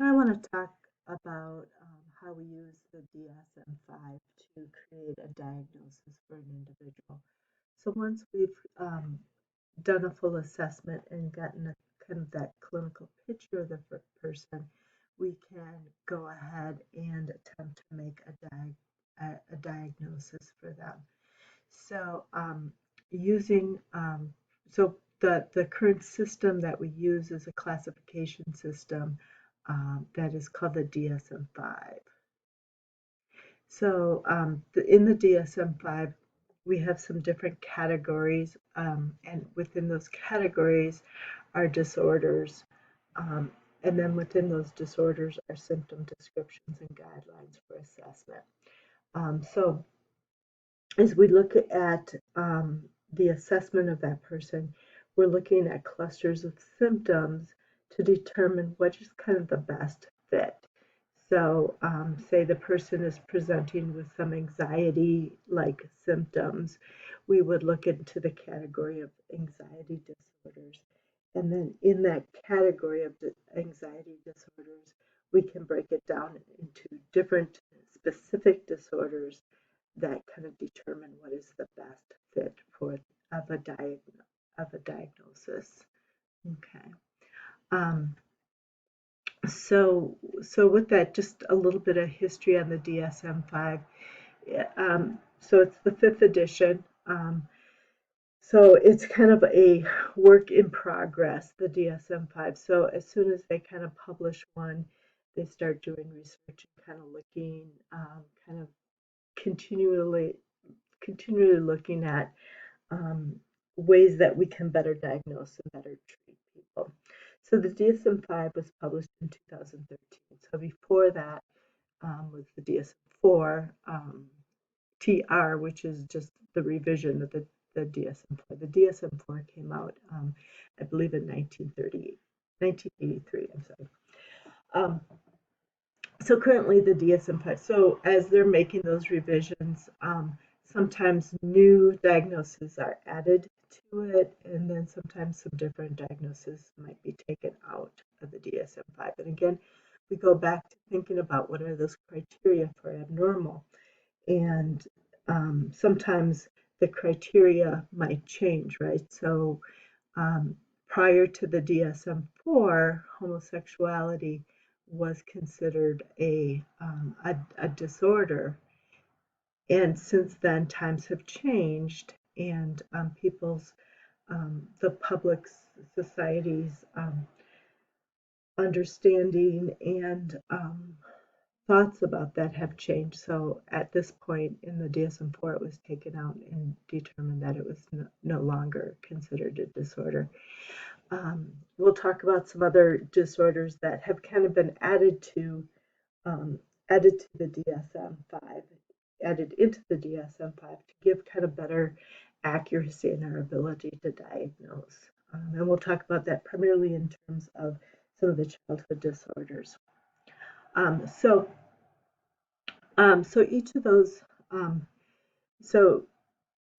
I want to talk about how we use the DSM-5 to create a diagnosis for an individual. So once we've done a full assessment and gotten a kind of that clinical picture of the person, we can go ahead and attempt to make a diagnosis for them. So using so the current system that we use is a classification system that is called the DSM-5. So in the DSM-5, we have some different categories, and within those categories are disorders, um, and then within those disorders are symptom descriptions and guidelines for assessment. So as we look at the assessment of that person, we're looking at clusters of symptoms to determine what is kind of the best fit. So, say the person is presenting with some anxiety like symptoms, we would look into the category of anxiety disorders. And then in that category of anxiety disorders, we can break it down into different specific disorders that kind of determine what is the best fit for of a diagnosis. Okay. Um, so with that, just a little bit of history on the DSM-5. So it's the fifth edition. So it's kind of a work in progress, the DSM-5. So as soon as they kind of publish one, they start doing research and kind of looking, kind of continually continually looking at um, ways that we can better diagnose and better treat people. So the DSM-5 was published in 2013. So before that was the DSM-4 TR, which is just the revision of the DSM-4. The DSM-4 came out, I believe, in 1938, 1983. I'm sorry. Um, so currently the DSM-5, so as they're making those revisions, sometimes new diagnoses are added to it, and then sometimes some different diagnoses might be taken out of the DSM-5. And again, we go back to thinking about what are those criteria for abnormal. And sometimes the criteria might change, right? So um, prior to the DSM-4, homosexuality was considered a disorder. And since then, times have changed, and the public society's understanding and thoughts about that have changed. So at this point in the DSM-4, it was taken out and determined that it was no longer considered a disorder. We'll talk about some other disorders that have kind of been um, added to the DSM-5, added into the DSM-5 to give kind of better accuracy in our ability to diagnose. And we'll talk about that primarily in terms of some of the childhood disorders. Um, so, so each of those, um, so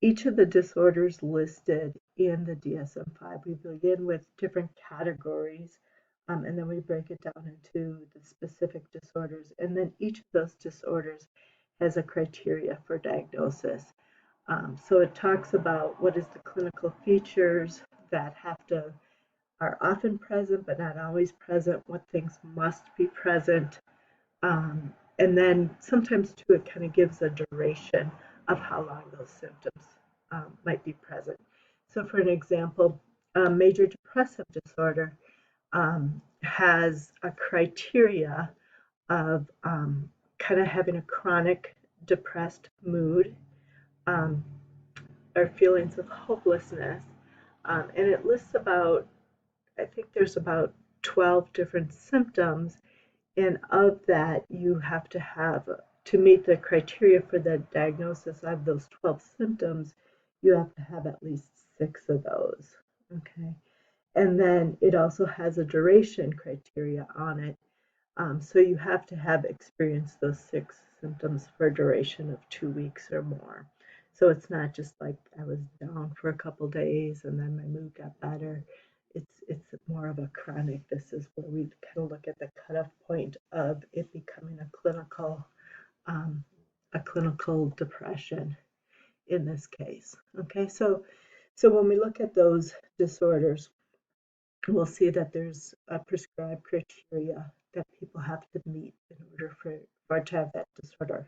each of the disorders listed in the DSM-5, we begin with different categories, and then we break it down into the specific disorders. And then each of those disorders has a criteria for diagnosis. So it talks about what is the clinical features that are often present but not always present, what things must be present, and then sometimes too, it kind of gives a duration of how long those symptoms might be present. So, for an example, major depressive disorder has a criteria of kind of having a chronic depressed mood um, or feelings of hopelessness. And it lists about, I think there's about 12 different symptoms, and of that, you have to have, to meet the criteria for the diagnosis of those 12 symptoms, you have to have at least six of those. Okay. And then it also has a duration criteria on it. So you have to have experienced those six symptoms for a duration of 2 weeks or more. So it's not just like I was down for a couple days and then my mood got better. it's more of a chronic. This is where we kind of look at the cutoff point of it becoming um, a clinical depression in this case. Okay, so when we look at those disorders, we'll see that there's a prescribed criteria that people have to meet in order for to have that disorder.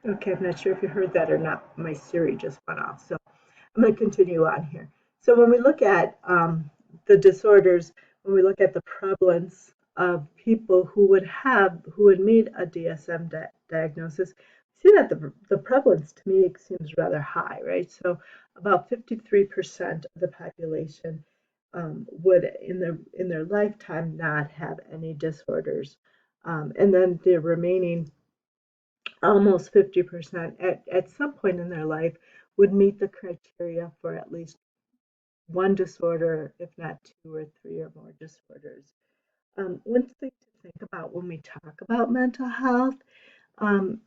Okay, I'm not sure if you heard that or not. My Siri just went off, so I'm going to continue on here. So when we look at the disorders, when we look at the prevalence of people who would meet a DSM diagnosis, see that the prevalence to me seems rather high, right? So about 53% of the population would in their lifetime not have any disorders, and then the remaining almost 50% at some point in their life would meet the criteria for at least one disorder, if not two or three or more disorders. One thing to think about when we talk about mental health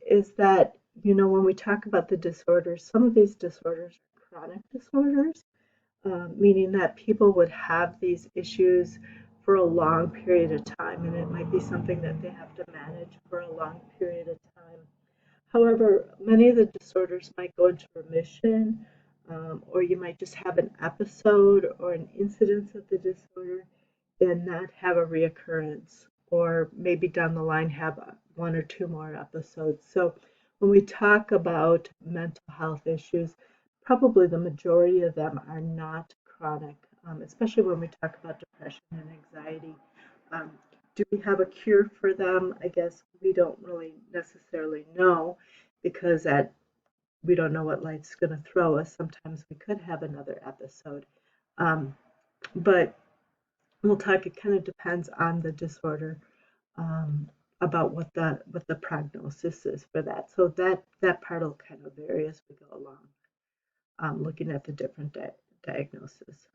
is that, when we talk about the disorders, some of these disorders are chronic disorders, meaning that people would have these issues for a long period of time, and it might be something that they have to manage for a long period of time. However, many of the disorders might go into remission, or you might just have an episode or an incidence of the disorder and not have a reoccurrence, or maybe down the line have one or two more episodes. So when we talk about mental health issues, probably the majority of them are not chronic, especially when we talk about depression and anxiety. Um, do we have a cure for them? I guess we don't really necessarily know because we don't know what life's going to throw us. Sometimes we could have another episode. Um, but we'll talk, it kind of depends on the disorder, um, about what the prognosis is for that. So that part will kind of vary as we go along, looking at the different diagnoses.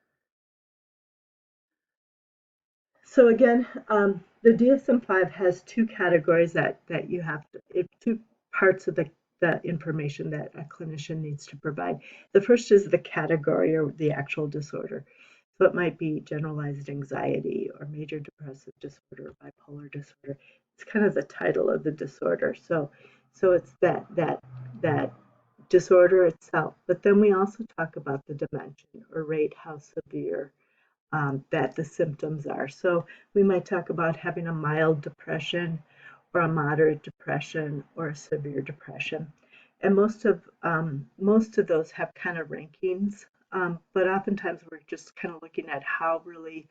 So again, the DSM-5 has two categories that you have two parts of the information that a clinician needs to provide. The first is the category or the actual disorder. So it might be generalized anxiety or major depressive disorder, bipolar disorder. It's kind of the title of the disorder. So it's that disorder itself. But then we also talk about the dimension or rate how severe that the symptoms are. So we might talk about having a mild depression or a moderate depression or a severe depression. And most of those have kind of rankings, but oftentimes we're just kind of looking at how really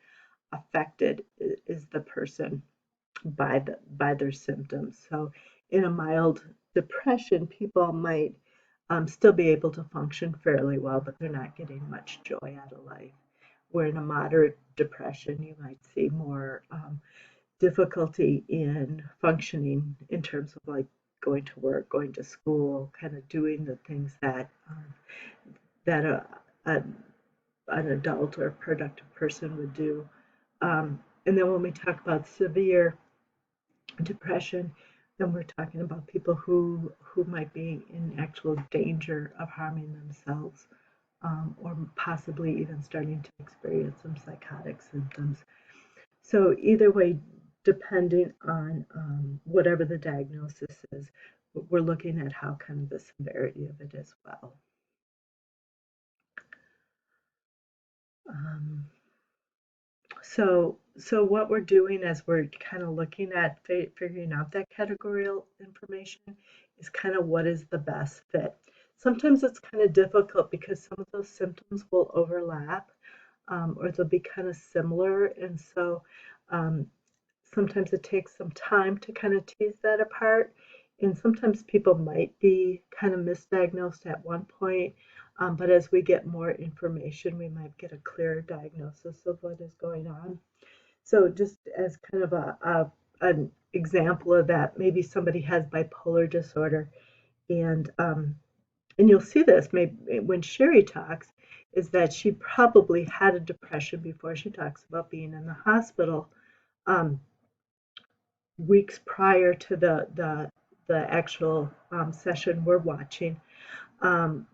affected is the person by their symptoms. So in a mild depression, people might still be able to function fairly well, but they're not getting much joy out of life. Where in a moderate depression, you might see more difficulty in functioning in terms of like going to work, going to school, kind of doing the things that a, an adult or productive person would do. And then when we talk about severe depression, then we're talking about people who might be in actual danger of harming themselves, or possibly even starting to experience some psychotic symptoms. So either way, depending on whatever the diagnosis is, we're looking at how kind of the severity of it as well. Um, so what we're doing as we're kind of looking at figuring out that categorical information is kind of what is the best fit. Sometimes it's kind of difficult because some of those symptoms will overlap, or they'll be kind of similar, and so um, sometimes it takes some time to kind of tease that apart. And sometimes people might be kind of misdiagnosed at one point, but as we get more information, we might get a clearer diagnosis of what is going on. So, just as kind of an example of that, maybe somebody has bipolar disorder, and and you'll see this maybe when Sherry talks, is that she probably had a depression before she talks about being in the hospital. Um, Weeks prior to the actual session we're watching. um,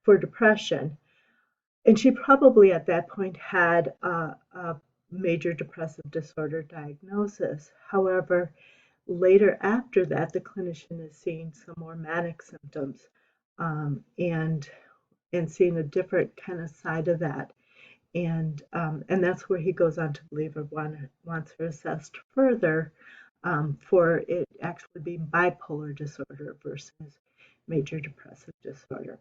for depression. And she probably at that point had a major depressive disorder diagnosis. However, later after that, the clinician is seeing some more manic symptoms, and seeing a different kind of side of that. And that's where he goes on to believe or wants her assessed further, for it actually being bipolar disorder versus major depressive disorder.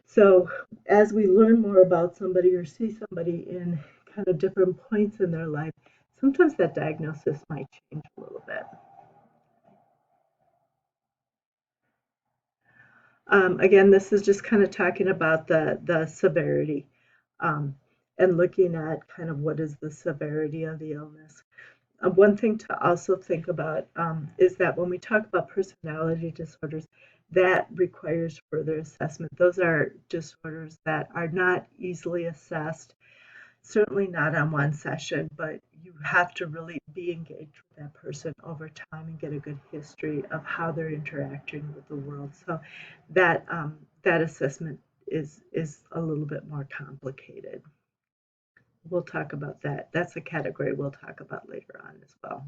So as we learn more about somebody or see somebody in kind of different points in their life, sometimes that diagnosis might change a little bit. Again, this is just kind of talking about the severity, um, and looking at kind of what is the severity of the illness. One thing to also think about, is that when we talk about personality disorders, that requires further assessment. Those are disorders that are not easily assessed, certainly not on one session, but you have to really be engaged with that person over time and get a good history of how they're interacting with the world. So that assessment is a little bit more complicated. We'll talk about that. That's a category we'll talk about later on as well.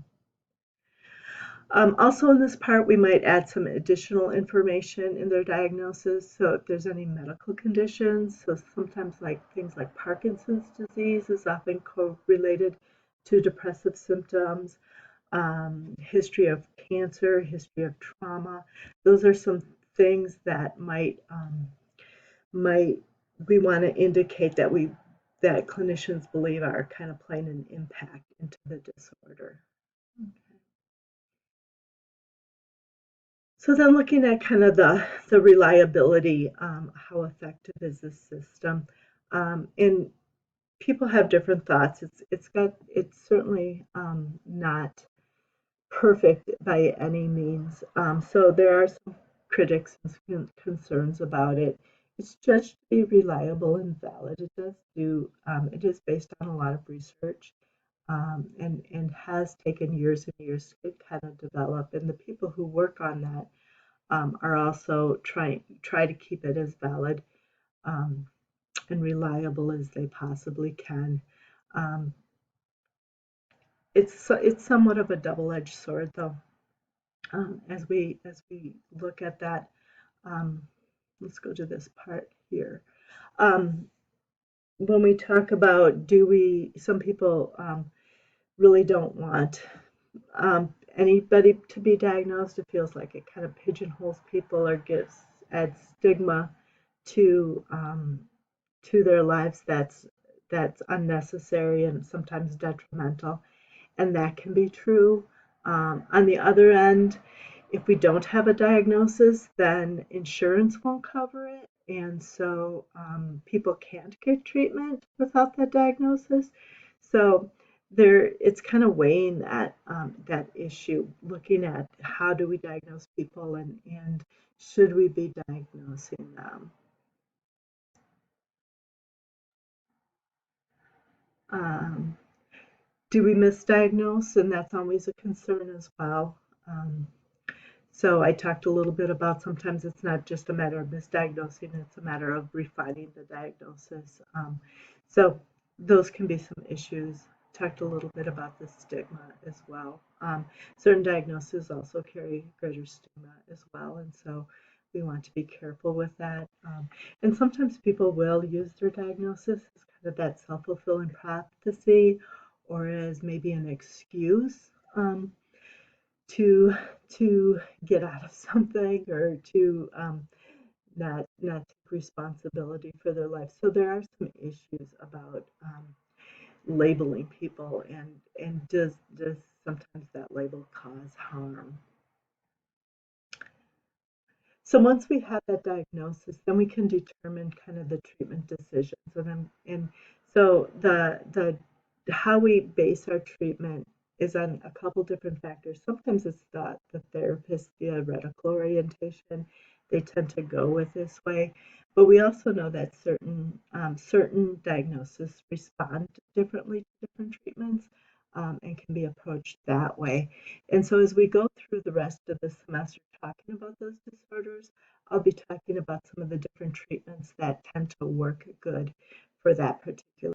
Also in this part, we might add some additional information in their diagnosis. So if there's any medical conditions, so sometimes like things like Parkinson's disease is often correlated to depressive symptoms, history of cancer, history of trauma. Those are some things that might we want to indicate that clinicians believe are kind of playing an impact into the disorder. So then looking at kind of the reliability, how effective is this system? And people have different thoughts. It's certainly, not perfect by any means. So there are some critics and concerns about it. It's judged to be reliable and valid. It is based on a lot of research, and has taken years and years to kind of develop. And the people who work on that, are also try to keep it as valid, um, and reliable as they possibly can. Um, it's somewhat of a double-edged sword, though. As we look at that, um, let's go to this part here. Um, when we talk about some people, really don't want, anybody to be diagnosed. It feels like it kind of pigeonholes people or adds stigma to their lives that's unnecessary and sometimes detrimental, and that can be true. On the other end, if we don't have a diagnosis, then insurance won't cover it, and so people can't get treatment without that diagnosis. So it's kind of weighing that issue, looking at how do we diagnose people, and should we be diagnosing them. Um, do we misdiagnose? And that's always a concern as well. Um, so I talked a little bit about sometimes it's not just a matter of misdiagnosing, it's a matter of refining the diagnosis. So those can be some issues. Talked a little bit about the stigma as well. Certain diagnoses also carry greater stigma as well, and so we want to be careful with that. And sometimes people will use their diagnosis as kind of that self-fulfilling prophecy, or as maybe an excuse, to get out of something, or to not take responsibility for their life. So there are some issues about, labeling people, and does sometimes that label cause harm. So once we have that diagnosis, then we can determine kind of the treatment decisions, and so the how we base our treatment is on a couple different factors. Sometimes it's the therapist, theoretical orientation, they tend to go with this way, but we also know that certain diagnoses respond differently to different treatments. and can be approached that way. And so as we go through the rest of the semester talking about those disorders, I'll be talking about some of the different treatments that tend to work good for that particular